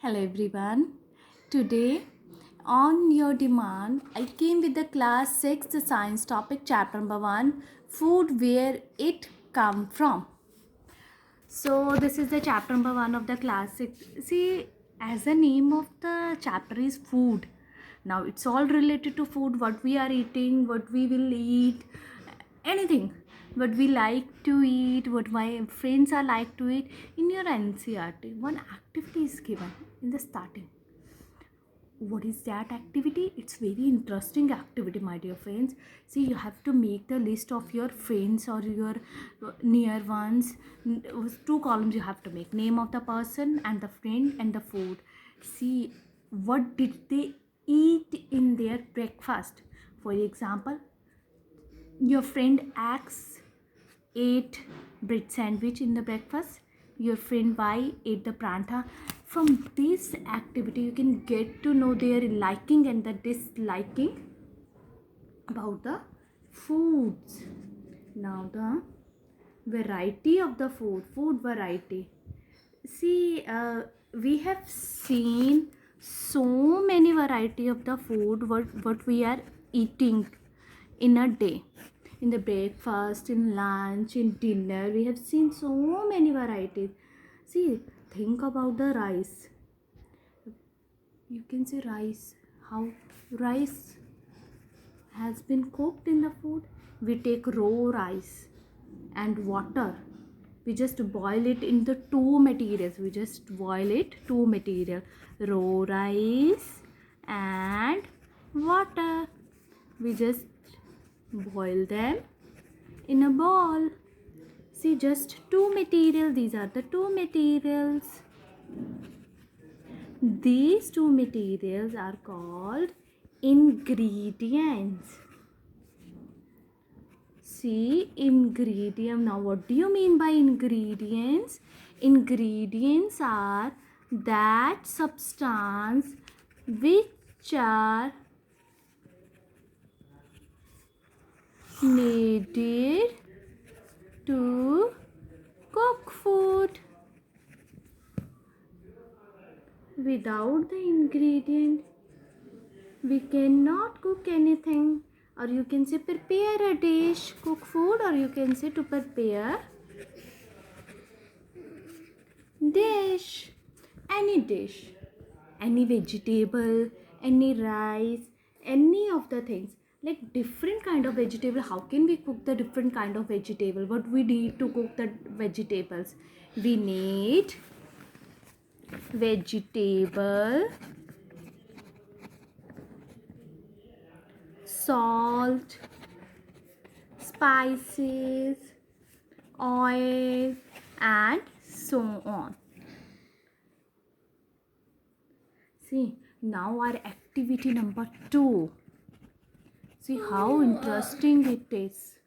Hello everyone. Today, on your demand, I came with the class 6th science topic chapter number 1 food where it come from. So this is the chapter number 1 of the class 6. See, as the name of the chapter is food. Now it's all related to food, what we are eating, what we will eat, anything what we like to eat, what my friends are like to eat. In your NCRT, one activity is given in the starting. What is that activity? It's very interesting activity, my dear friends. See, you have to make the list of your friends or your near ones. Two columns you have to make: name of the person and the friend and the food. See, what did they eat in their breakfast? For example, your friend X ate bread sandwich in the breakfast. Your friend Y ate the prantha. From this activity, you can get to know their liking and the disliking about the foods. Now the variety of the food variety. See, we have seen so many variety of the food what we are eating in a day, in the breakfast, in lunch, in dinner. We have seen so many varieties. See, think about the rice. You can say rice. How rice has been cooked in the food. We take raw rice and water. We just boil it in the two materials. We just boil it two material, raw rice and water. We just boil them in a bowl. See, just two materials. These are the two materials. These two materials are called ingredients. See, ingredient. Now, what do you mean by ingredients? Ingredients are that substance which are needed to cook food. Without the ingredient, we cannot cook anything. Or you can say prepare a dish, cook food, or you can say to prepare dish, any vegetable, any rice, any of the things. Like different kind of vegetable. How can we cook the different kind of vegetable? What we need to cook the vegetables? We need vegetable, salt, spices, oil, and so on. See, now our activity number 2. See how interesting it is.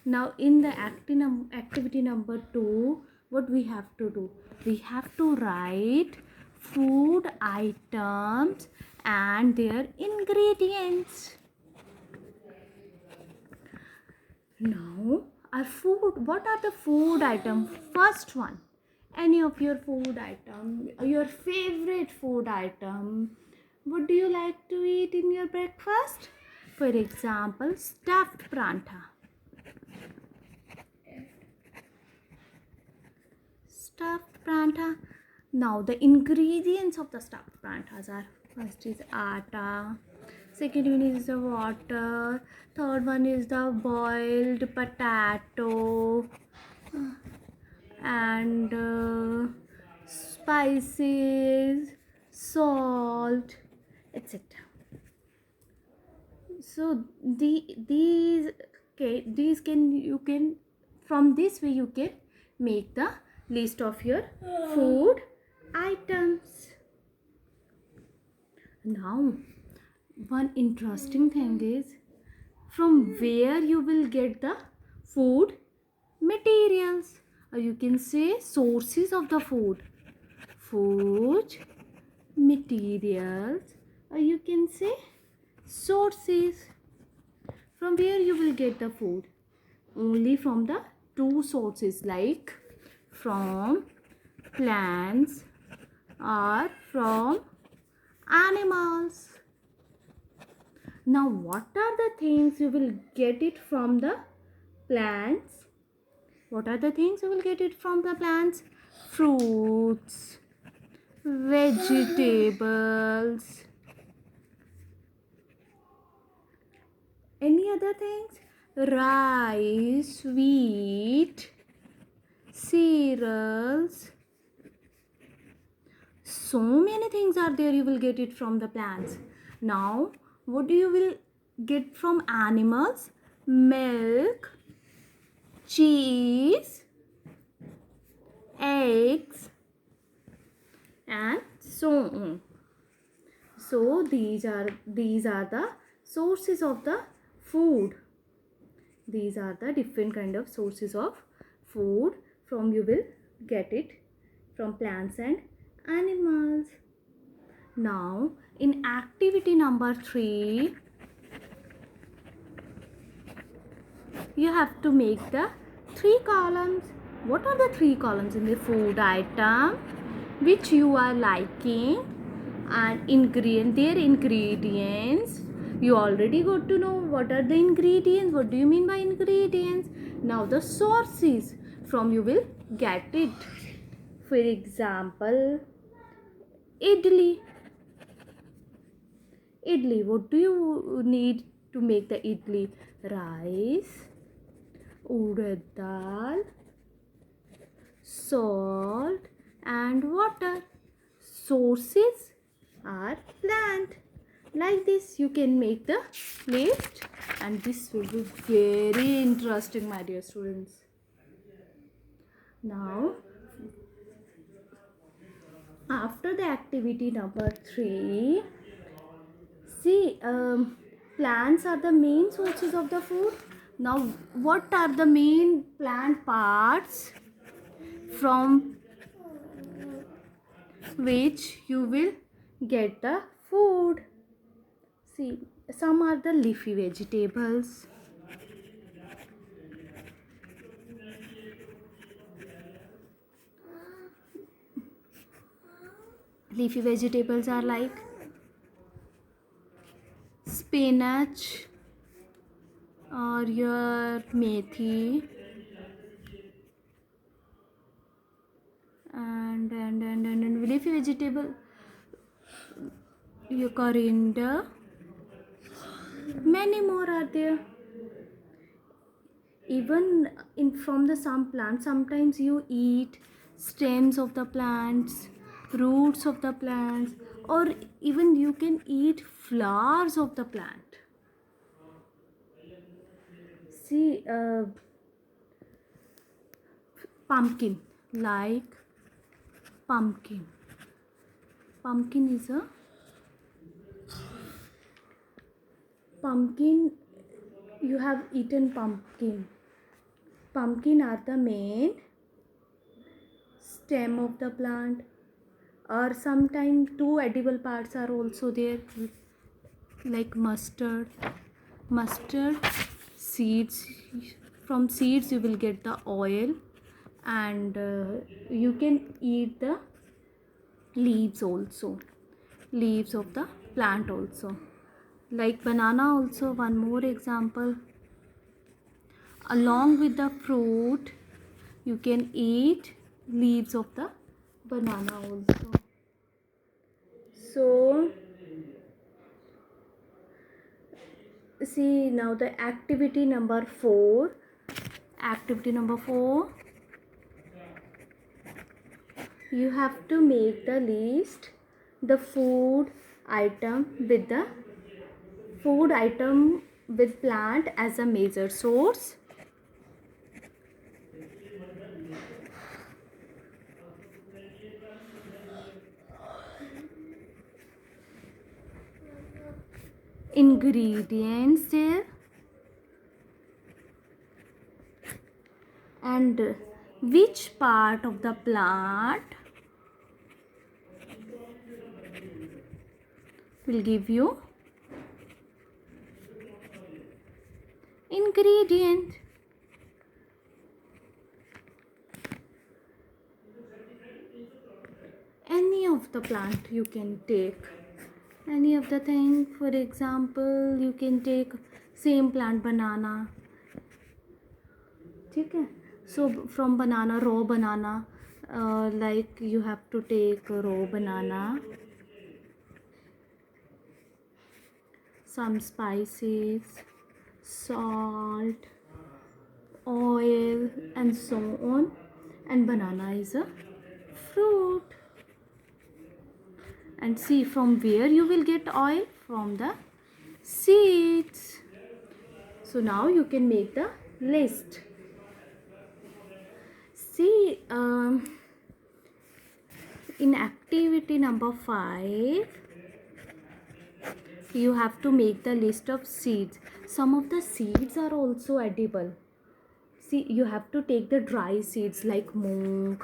Now in the activity number 2, what we have to do? We have to write food items and their ingredients. Now our food, what are the food items? First one, any of your food item, your favorite food item. What do you like to eat in your breakfast? For example, stuffed prantha. Stuffed prantha. Now the ingredients of the stuffed pranthas are: first is atta, second one is the water, third one is the boiled potato and spices, salt, etc. So these can, you can, from this way you can make the list of your food items. Now one interesting thing is, from where you will get the food materials, or you can say sources of the food materials, or you can say sources. From where you will get the food? Only from the two sources, like from plants are from animals. Now, what are the things you will get it from the plants? What are the things you will get it from the plants? Fruits, vegetables. Any other things? Rice, wheat, cereals. So many things are there, you will get it from the plants. Now, what do you will get from animals? Milk, cheese, eggs, and so on. So these are the sources of the food. These are the different kind of sources of food from you will get it from plants and animals. Now in activity number 3, you have to make the 3 columns. What are the 3 columns in the food item which you are liking, and their ingredients? You already got to know what are the ingredients. What do you mean by ingredients? Now the sources from you will get it. For example, idli. Idli, what do you need to make the idli? Rice, urad dal, salt and water. Sources are plant. Like this you can make the list, and this will be very interesting, my dear students. Now after the activity number 3, see, plants are the main sources of the food. Now what are the main plant parts from which you will get the food? See, some are the leafy vegetables. Leafy vegetables are like spinach or your methi and leafy vegetable, your coriander, many more are there. Even in from the some plants, sometimes you eat stems of the plants, roots of the plants, or even you can eat flowers of the plant. See, pumpkin, like pumpkin. Pumpkin is a pumpkin. You have eaten pumpkin. Pumpkin are the main stem of the plant, or sometimes 2 edible parts are also there, like mustard seeds. From seeds you will get the oil, and you can eat the leaves also, leaves of the plant also, like banana also. One more example, along with the fruit you can eat leaves of the banana also. So see, now the activity number 4. You have to make the list the food item with plant as a major source. Ingredients there, and which part of the plant will give you ingredient. Any of the plant you can take, any of the thing. For example, you can take same plant, banana. ठीक है. So from banana, raw banana, like you have to take raw banana, some spices, salt, oil, and so on. And banana is a fruit. And see, from where you will get oil? From the seeds. So now you can make the list. See, in activity number 5, you have to make the list of seeds. Some of the seeds are also edible. See, you have to take the dry seeds like moong,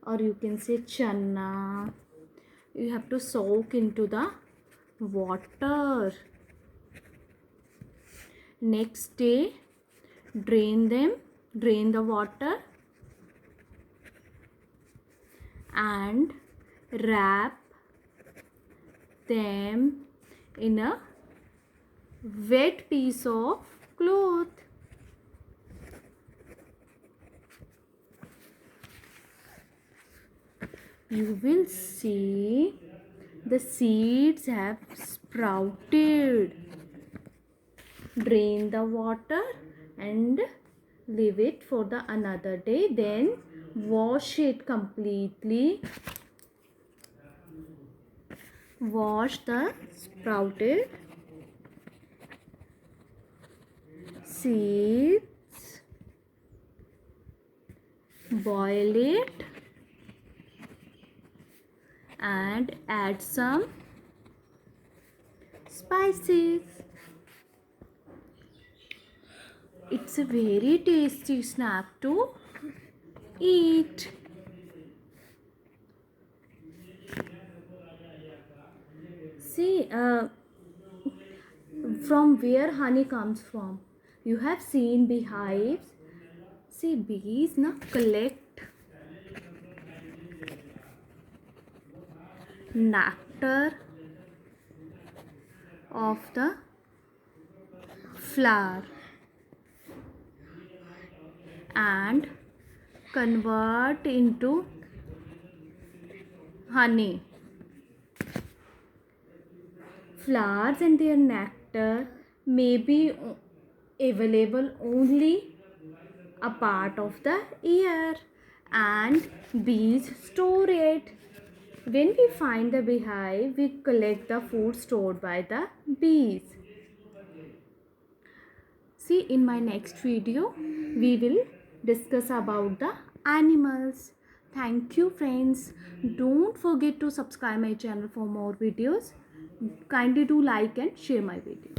or you can say channa. You have to soak into the water. Next day, drain the water, and wrap them in a wet piece of cloth. You will see the seeds have sprouted. Drain the water and leave it for the another day. Then wash it completely. Wash the sprouted seeds. Boil it and add some spices. It's a very tasty snack to eat. See, from where honey comes from. You have seen beehives. See, bees now collect nectar of the flower and convert into honey. Flowers and their nectar may be available only a part of the year, and bees store it. When we find the beehive, we collect the food stored by the bees. See, in my next video, we will discuss about the animals. Thank you, friends. Don't forget to subscribe my channel for more videos. Kindly do like and share my video.